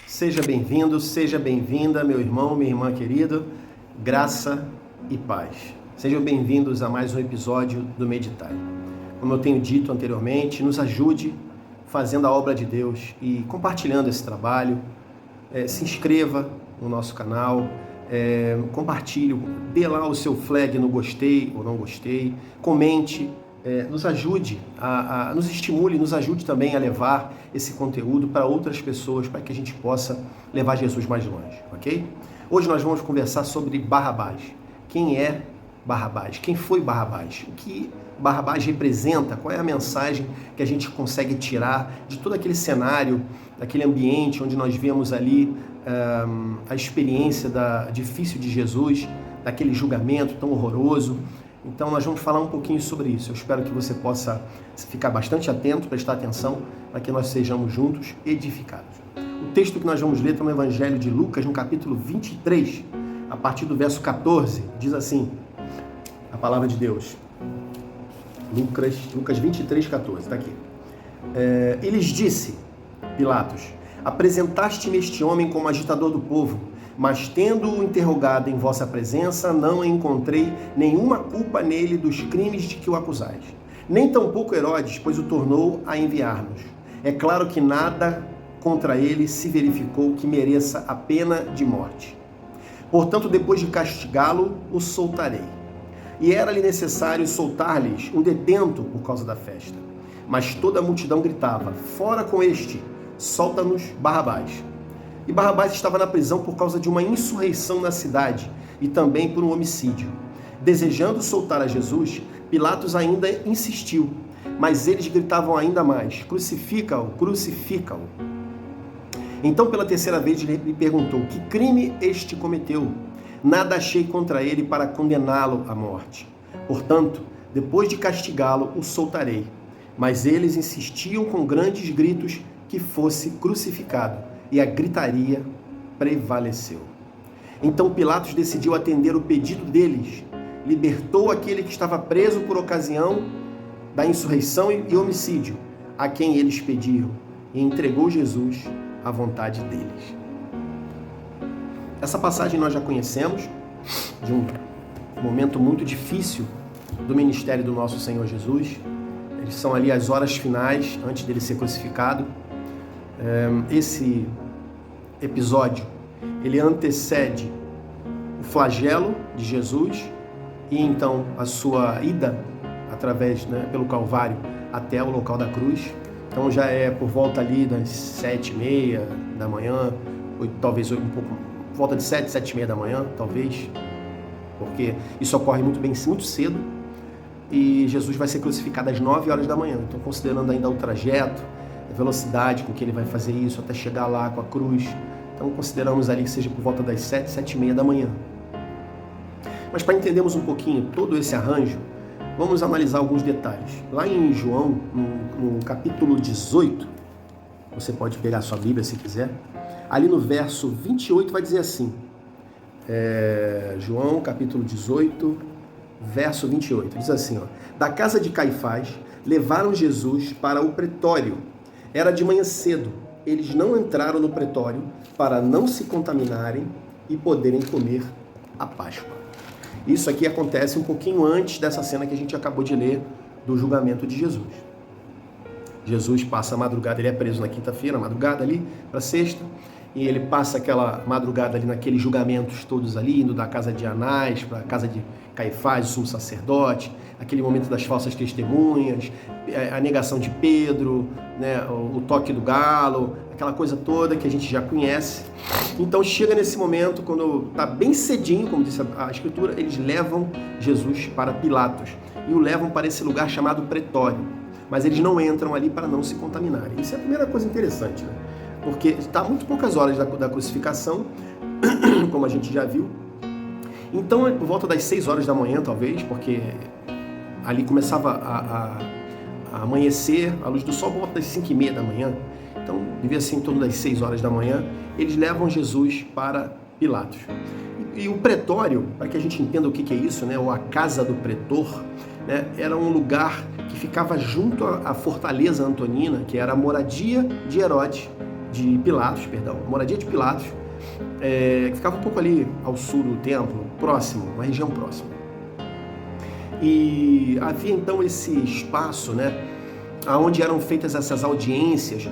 Seja bem-vindo, seja bem-vinda, meu irmão, minha irmã querida, graça e paz. Sejam bem-vindos a mais um episódio do Meditar. Como eu tenho dito anteriormente, nos ajude fazendo a obra de Deus e compartilhando esse trabalho. Se inscreva no nosso canal, compartilhe, dê lá o seu flag no gostei ou não gostei, comente. Nos ajude, nos estimule, nos ajude também a levar esse conteúdo para outras pessoas, para que a gente possa levar Jesus mais longe, ok? Hoje nós vamos conversar sobre Barrabás. Quem é Barrabás? Quem foi Barrabás? O que Barrabás representa? Qual é a mensagem que a gente consegue tirar de todo aquele cenário, daquele ambiente onde nós vemos ali a experiência difícil de Jesus, daquele julgamento tão horroroso? Então nós vamos falar um pouquinho sobre isso. Eu espero que você possa ficar bastante atento, prestar atenção, para que nós sejamos juntos edificados. O texto que nós vamos ler está no Evangelho de Lucas, no capítulo 23, a partir do verso 14, diz assim, a palavra de Deus. Lucas 23, 14, está aqui. E lhes disse, Pilatos, apresentaste-me este homem como agitador do povo, mas tendo-o interrogado em vossa presença, não encontrei nenhuma culpa nele dos crimes de que o acusais. Nem tampouco Herodes, pois o tornou a enviar-nos. É claro que nada contra ele se verificou que mereça a pena de morte. Portanto, depois de castigá-lo, o soltarei. E era-lhe necessário soltar-lhes um detento por causa da festa. Mas toda a multidão gritava, fora com este, solta-nos Barrabás. E Barrabás estava na prisão por causa de uma insurreição na cidade e também por um homicídio. Desejando soltar a Jesus, Pilatos ainda insistiu, mas eles gritavam ainda mais, crucifica-o, crucifica-o. Então pela terceira vez lhe perguntou, que crime este cometeu? Nada achei contra ele para condená-lo à morte. Portanto, depois de castigá-lo, o soltarei. Mas eles insistiam com grandes gritos que fosse crucificado. E a gritaria prevaleceu. Então Pilatos decidiu atender o pedido deles. Libertou aquele que estava preso por ocasião da insurreição e homicídio, a quem eles pediam, e entregou Jesus à vontade deles. Essa passagem nós já conhecemos, de um momento muito difícil do ministério do nosso Senhor Jesus. Eles são ali as horas finais, antes dele ser crucificado. Esse episódio, ele antecede o flagelo de Jesus e então a sua ida através, pelo Calvário até o local da cruz. Então já é por volta ali das 7h30 da manhã, ou talvez um pouco, por volta de 7h30 da manhã, talvez, porque isso ocorre muito cedo, e Jesus vai ser crucificado às 9 horas da manhã. Então, considerando ainda o trajeto, a velocidade com que ele vai fazer isso até chegar lá com a cruz. Então consideramos ali que seja por volta das 7h30 da manhã. Mas para entendermos um pouquinho todo esse arranjo, vamos analisar alguns detalhes. Lá em João, no capítulo 18, você pode pegar a sua Bíblia se quiser, ali no verso 28 vai dizer assim, João capítulo 18, verso 28, diz assim, da casa de Caifás levaram Jesus para o pretório. Era de manhã cedo, eles não entraram no pretório para não se contaminarem e poderem comer a Páscoa. Isso aqui acontece um pouquinho antes dessa cena que a gente acabou de ler do julgamento de Jesus. Jesus passa a madrugada, ele é preso na quinta-feira, madrugada ali para sexta, e ele passa aquela madrugada ali naqueles julgamentos todos ali, indo da casa de Anás para a casa de Caifás, o sumo sacerdote, aquele momento das falsas testemunhas, a negação de Pedro, o toque do galo, aquela coisa toda que a gente já conhece. Então chega nesse momento, quando está bem cedinho, como disse a Escritura, eles levam Jesus para Pilatos e o levam para esse lugar chamado pretório. Mas eles não entram ali para não se contaminarem. Isso é a primeira coisa interessante, porque está muito poucas horas da crucificação, como a gente já viu. Então, por volta das 6 horas da manhã, talvez, porque ali começava a amanhecer, a luz do sol volta das 5h30 da manhã, então devia ser em torno das 6 horas da manhã, eles levam Jesus para Pilatos. E o pretório, para que a gente entenda o que é isso, né, ou a casa do pretor, né, era um lugar que ficava junto à fortaleza antonina, que era a moradia de Herodes, de Pilatos, perdão, moradia de Pilatos, que ficava um pouco ali ao sul do templo, próximo, uma região próxima. E havia então esse espaço, né, onde eram feitas essas audiências,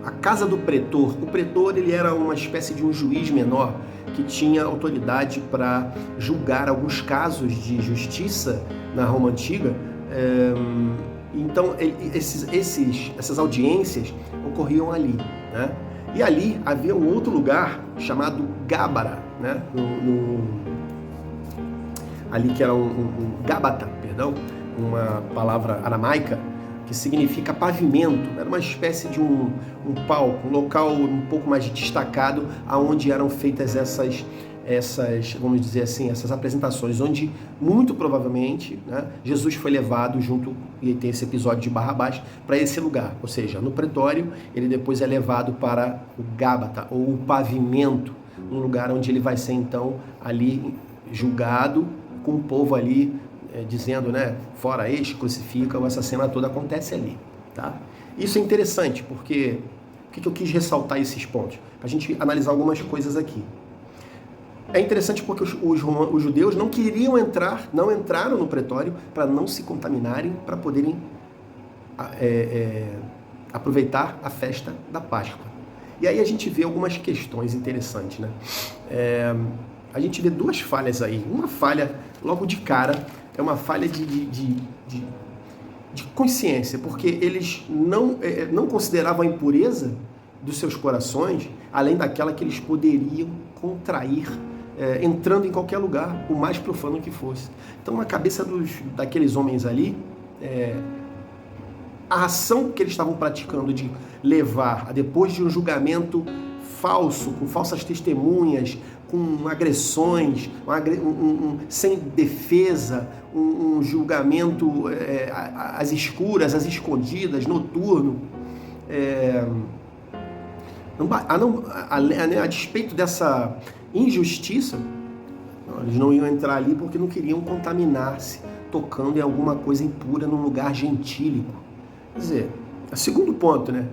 a casa do pretor. O pretor, ele era uma espécie de um juiz menor que tinha autoridade para julgar alguns casos de justiça na Roma Antiga. Então, essas audiências ocorriam ali, né? E ali havia um outro lugar chamado Gábara, né? Ali que era Gábata, perdão, uma palavra aramaica que significa pavimento. Era uma espécie de um palco, um local um pouco mais destacado, aonde eram feitas essas, vamos dizer assim, essas apresentações, onde muito provavelmente, né, Jesus foi levado junto, e tem esse episódio de Barrabás, para esse lugar, ou seja, no pretório, ele depois é levado para o Gábata, ou o pavimento, um lugar onde ele vai ser então ali julgado, com o povo ali dizendo, né, fora este, crucifica, essa cena toda acontece ali, tá? Isso é interessante, porque por que eu quis ressaltar esses pontos? Para a gente analisar algumas coisas aqui. É interessante porque os judeus não queriam entrar, não entraram no pretório para não se contaminarem, para poderem aproveitar a festa da Páscoa. E aí a gente vê algumas questões interessantes, né? A gente vê duas falhas aí. Uma falha, logo de cara, é uma falha de consciência, porque eles não consideravam a impureza dos seus corações, além daquela que eles poderiam contrair entrando em qualquer lugar, o mais profano que fosse. Então, na cabeça daqueles homens ali, a ação que eles estavam praticando de levar, depois de um julgamento falso, com falsas testemunhas, com agressões, sem defesa, um julgamento às escuras, às escondidas, noturno, a despeito dessa injustiça, eles não iam entrar ali porque não queriam contaminar-se, tocando em alguma coisa impura num lugar gentílico. Quer dizer, o segundo ponto, né,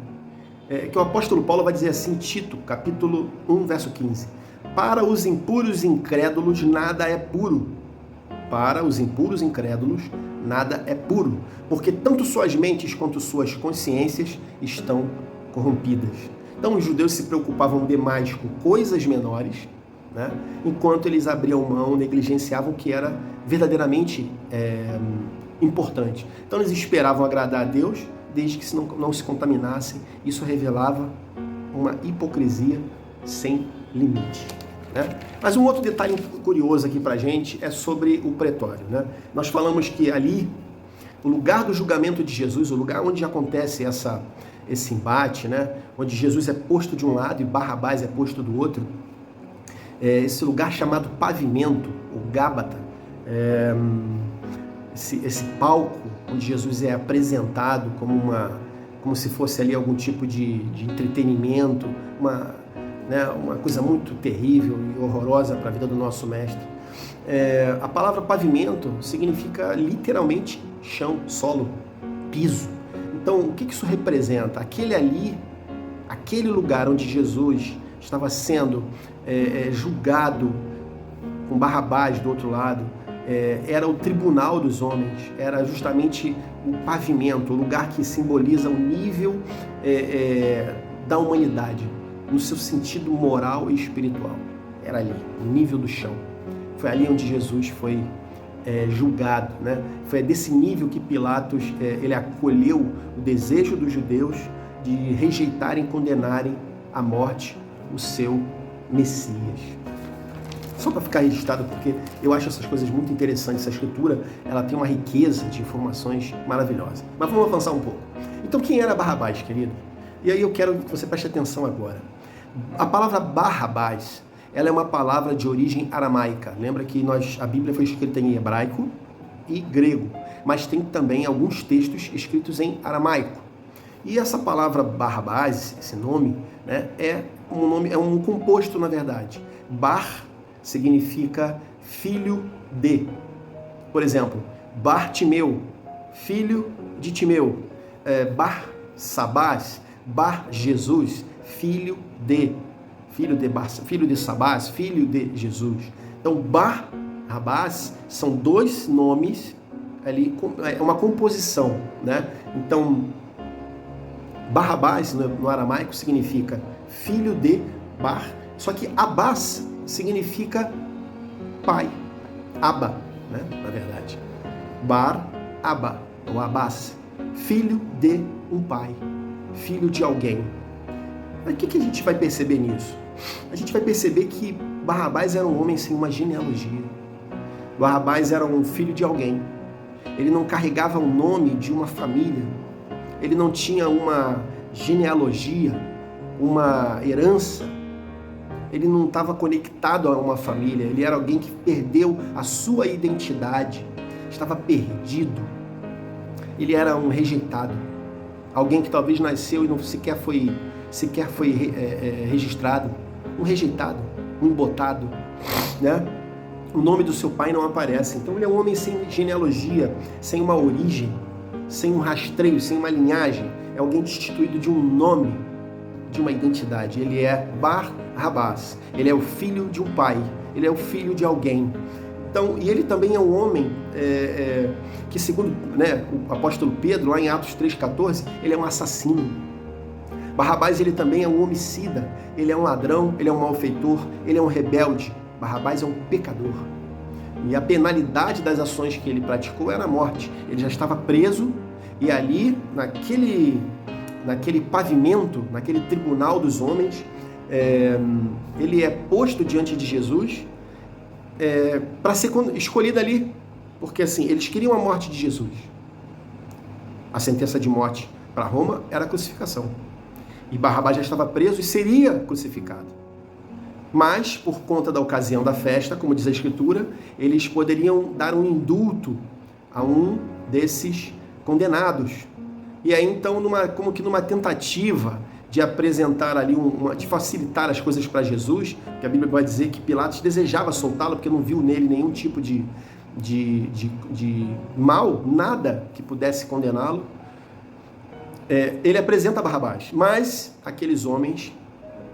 que o apóstolo Paulo vai dizer assim, Tito, capítulo 1, verso 15, para os impuros e incrédulos nada é puro. Para os impuros e incrédulos nada é puro, porque tanto suas mentes quanto suas consciências estão corrompidas. Então os judeus se preocupavam demais com coisas menores, né, enquanto eles abriam mão, negligenciavam o que era verdadeiramente importante. Então eles esperavam agradar a Deus, desde que não se contaminassem. Isso revelava uma hipocrisia sem limite, né? Mas um outro detalhe curioso aqui pra gente é sobre o pretório, né? Nós falamos que ali, o lugar do julgamento de Jesus, o lugar onde acontece esse embate, né? Onde Jesus é posto de um lado e Barrabás é posto do outro, esse lugar chamado pavimento, o Gábata, esse palco onde Jesus é apresentado como se fosse ali algum tipo de entretenimento, uma coisa muito terrível e horrorosa para a vida do nosso mestre. A palavra pavimento significa literalmente chão, solo, piso. Então, o que isso representa? Aquele lugar onde Jesus estava sendo julgado com Barrabás do outro lado, era o tribunal dos homens, era justamente o pavimento, o lugar que simboliza o nível da humanidade, no seu sentido moral e espiritual. Era ali, o nível do chão. Foi ali onde Jesus foi julgado, né? Foi desse nível que Pilatos ele acolheu o desejo dos judeus de rejeitarem e condenarem à morte o seu Messias. Só para ficar registrado, porque eu acho essas coisas muito interessantes. Essa escritura, ela tem uma riqueza de informações maravilhosa. Mas vamos avançar um pouco. Então, quem era Barrabás, querido? E aí eu quero que você preste atenção agora. A palavra Barrabás, ela é uma palavra de origem aramaica. Lembra que a Bíblia foi escrita em hebraico e grego, mas tem também alguns textos escritos em aramaico. E essa palavra Barrabás, esse nome, né, é um composto, na verdade. Bar significa filho de. Por exemplo, Bartimeu, filho de Timeu. Bar-Sabás, Bar-Jesus, filho de Sabás, filho de Jesus. Então, Barrabás são dois nomes ali, é uma composição, né? Então, Barrabás no aramaico significa filho de Bar, só que Abás significa pai, Abba, né? Na verdade, Bar-Abba, ou Abás, filho de um pai, filho de alguém. Mas o que a gente vai perceber nisso? A gente vai perceber que Barrabás era um homem sem uma genealogia. Barrabás era um filho de alguém. Ele não carregava o nome de uma família. Ele não tinha uma genealogia, uma herança. Ele não estava conectado a uma família. Ele era alguém que perdeu a sua identidade. Estava perdido. Ele era um rejeitado. Alguém que talvez nasceu e não sequer foi registrado. Um rejeitado, um embotado, né? O nome do seu pai não aparece. Então ele é um homem sem genealogia, sem uma origem, sem um rastreio, sem uma linhagem. É alguém destituído de um nome, de uma identidade. Ele é Barrabás. Ele é o filho de um pai. Ele é o filho de alguém. Então, e ele também é um homem que, segundo, né, o apóstolo Pedro, lá em Atos 3,14, ele é um assassino. Barrabás, ele também é um homicida, ele é um ladrão, ele é um malfeitor, ele é um rebelde. Barrabás é um pecador. E a penalidade das ações que ele praticou era a morte. Ele já estava preso e ali, naquele pavimento, naquele tribunal dos homens, ele é posto diante de Jesus para ser escolhido ali. Porque assim, eles queriam a morte de Jesus. A sentença de morte para Roma era a crucificação. E Barrabás já estava preso e seria crucificado. Mas, por conta da ocasião da festa, como diz a Escritura, eles poderiam dar um indulto a um desses condenados. E aí, então, como que numa tentativa de apresentar ali, de facilitar as coisas para Jesus, que a Bíblia vai dizer que Pilatos desejava soltá-lo, porque não viu nele nenhum tipo de mal, nada que pudesse condená-lo. Ele apresenta Barrabás, mas aqueles homens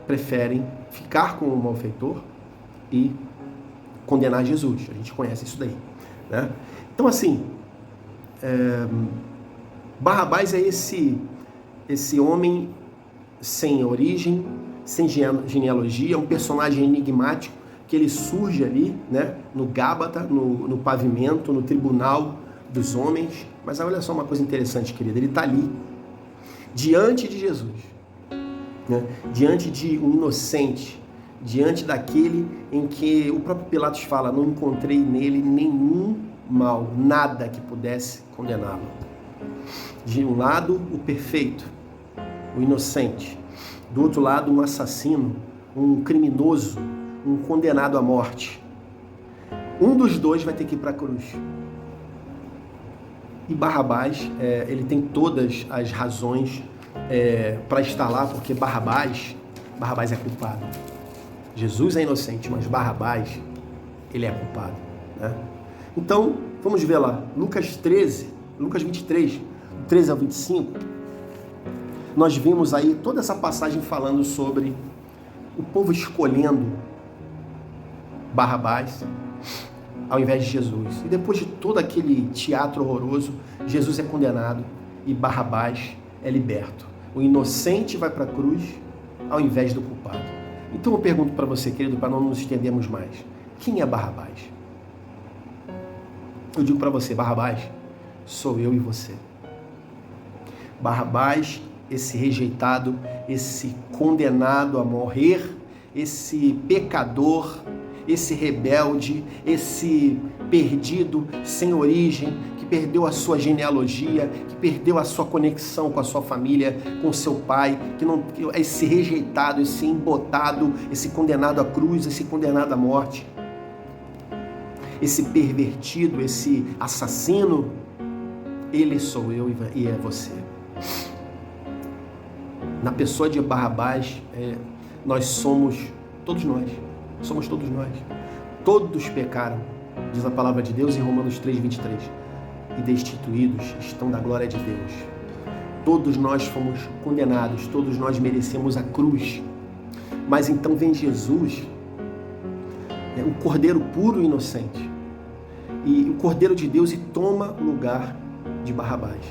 preferem ficar com o malfeitor e condenar Jesus. A gente conhece isso daí, né? Então, assim, Barrabás é esse homem sem origem, sem genealogia, um personagem enigmático, que ele surge ali, né, no Gábata, no pavimento, no tribunal dos homens. Mas olha só uma coisa interessante, querida, ele está ali, diante de Jesus, né? Diante de um inocente, diante daquele em que o próprio Pilatos fala, não encontrei nele nenhum mal, nada que pudesse condená-lo. De um lado, o perfeito, o inocente. Do outro lado, um assassino, um criminoso, um condenado à morte. Um dos dois vai ter que ir para a cruz. E Barrabás, ele tem todas as razões para estar lá, porque Barrabás é culpado. Jesus é inocente, mas Barrabás, ele é culpado, né? Então, vamos ver lá, Lucas 23, 13 ao 25, nós vimos aí toda essa passagem falando sobre o povo escolhendo Barrabás ao invés de Jesus. E depois de todo aquele teatro horroroso, Jesus é condenado e Barrabás é liberto. O inocente vai para a cruz ao invés do culpado. Então eu pergunto para você, querido, para não nos estendermos mais, quem é Barrabás? Eu digo para você, Barrabás sou eu e você. Barrabás, esse rejeitado, esse condenado a morrer, esse pecador, esse rebelde, esse perdido, sem origem, que perdeu a sua genealogia, que perdeu a sua conexão com a sua família, com o seu pai, esse rejeitado, esse embotado, esse condenado à cruz, esse condenado à morte. esse pervertido, esse assassino, ele sou eu e é você. Na pessoa de Barrabás, nós somos todos nós. Todos pecaram, diz a palavra de Deus em Romanos 3:23, e destituídos estão da glória de Deus. Todos nós fomos condenados, todos nós merecemos a cruz. Mas então vem Jesus, o Cordeiro puro e inocente, e o Cordeiro de Deus, e toma o lugar de Barrabás.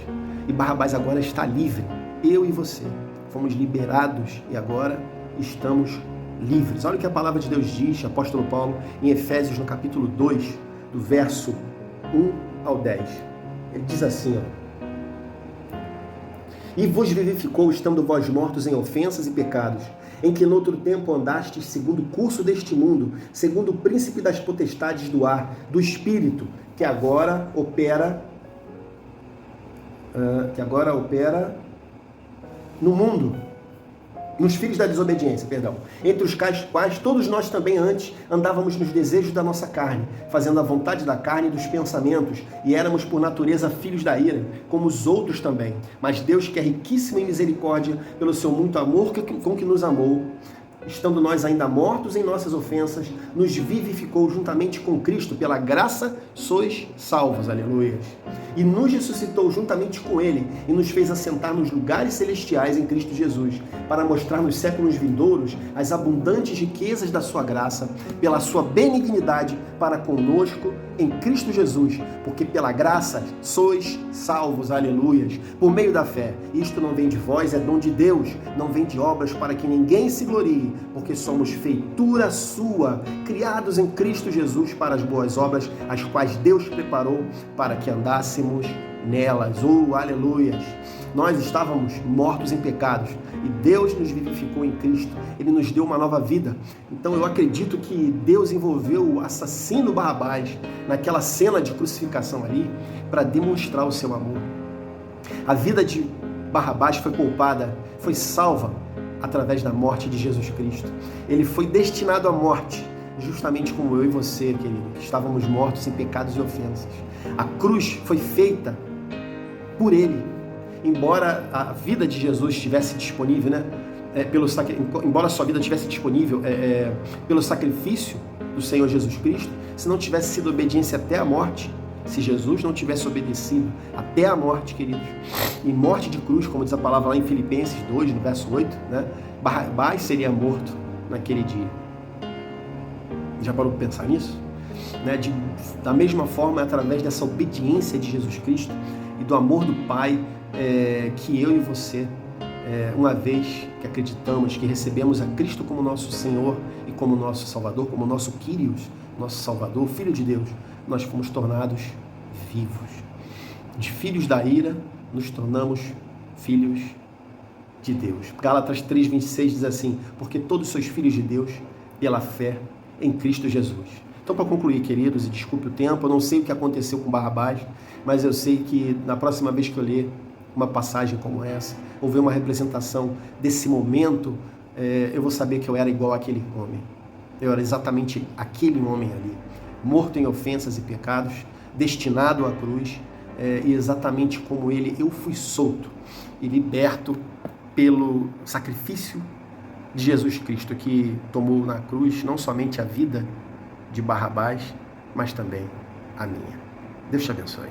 E Barrabás agora está livre. Eu e você fomos liberados e agora estamos livres. Olha o que a palavra de Deus diz, apóstolo Paulo, em Efésios, no capítulo 2, do verso 1 ao 10. Ele diz assim, e vos vivificou, estando vós mortos em ofensas e pecados, em que noutro tempo andastes segundo o curso deste mundo, segundo o príncipe das potestades do ar, do espírito, que agora opera no mundo, nos filhos da desobediência, entre os quais todos nós também antes andávamos nos desejos da nossa carne, fazendo a vontade da carne e dos pensamentos, e éramos por natureza filhos da ira, como os outros também. Mas Deus, que é riquíssimo em misericórdia, pelo seu muito amor com que nos amou, estando nós ainda mortos em nossas ofensas, nos vivificou juntamente com Cristo, pela graça sois salvos, aleluia. E nos ressuscitou juntamente com Ele, e nos fez assentar nos lugares celestiais em Cristo Jesus, para mostrar nos séculos vindouros as abundantes riquezas da sua graça, pela sua benignidade para conosco em Cristo Jesus, porque pela graça sois salvos, aleluias, por meio da fé. Isto não vem de vós, é dom de Deus, não vem de obras para que ninguém se glorie, porque somos feitura sua, criados em Cristo Jesus para as boas obras, as quais Deus preparou para que andássemos nelas. Aleluias! Nós estávamos mortos em pecados e Deus nos vivificou em Cristo. Ele nos deu uma nova vida. Então eu acredito que Deus envolveu o assassino Barrabás naquela cena de crucificação ali para demonstrar o seu amor. A vida de Barrabás foi poupada, foi salva através da morte de Jesus Cristo. Ele foi destinado à morte, justamente como eu e você, querido, que estávamos mortos em pecados e ofensas. A cruz foi feita por ele. Embora a vida de Jesus estivesse disponível, embora a sua vida estivesse disponível pelo sacrifício do Senhor Jesus Cristo, se não tivesse sido obediência até a morte, se Jesus não tivesse obedecido até a morte, queridos, em morte de cruz, como diz a palavra lá em Filipenses 2, no verso 8, Barrabás seria morto naquele dia. Já parou para pensar nisso? Da mesma forma, através dessa obediência de Jesus Cristo e do amor do Pai, que eu e você, uma vez que acreditamos, que recebemos a Cristo como nosso Senhor e como nosso Salvador, como nosso Kyrios, nosso Salvador, Filho de Deus, nós fomos tornados vivos. De filhos da ira, nos tornamos filhos de Deus. Gálatas 3:26 diz assim, porque todos sois filhos de Deus pela fé em Cristo Jesus. Então, para concluir, queridos, e desculpe o tempo, eu não sei o que aconteceu com Barrabás, mas eu sei que na próxima vez que eu ler uma passagem como essa, ou ver uma representação desse momento, eu vou saber que eu era igual àquele homem. Eu era exatamente aquele homem ali, morto em ofensas e pecados, destinado à cruz, e exatamente como ele, eu fui solto e liberto pelo sacrifício de Jesus Cristo, que tomou na cruz não somente a vida de Barrabás, mas também a minha. Deus te abençoe.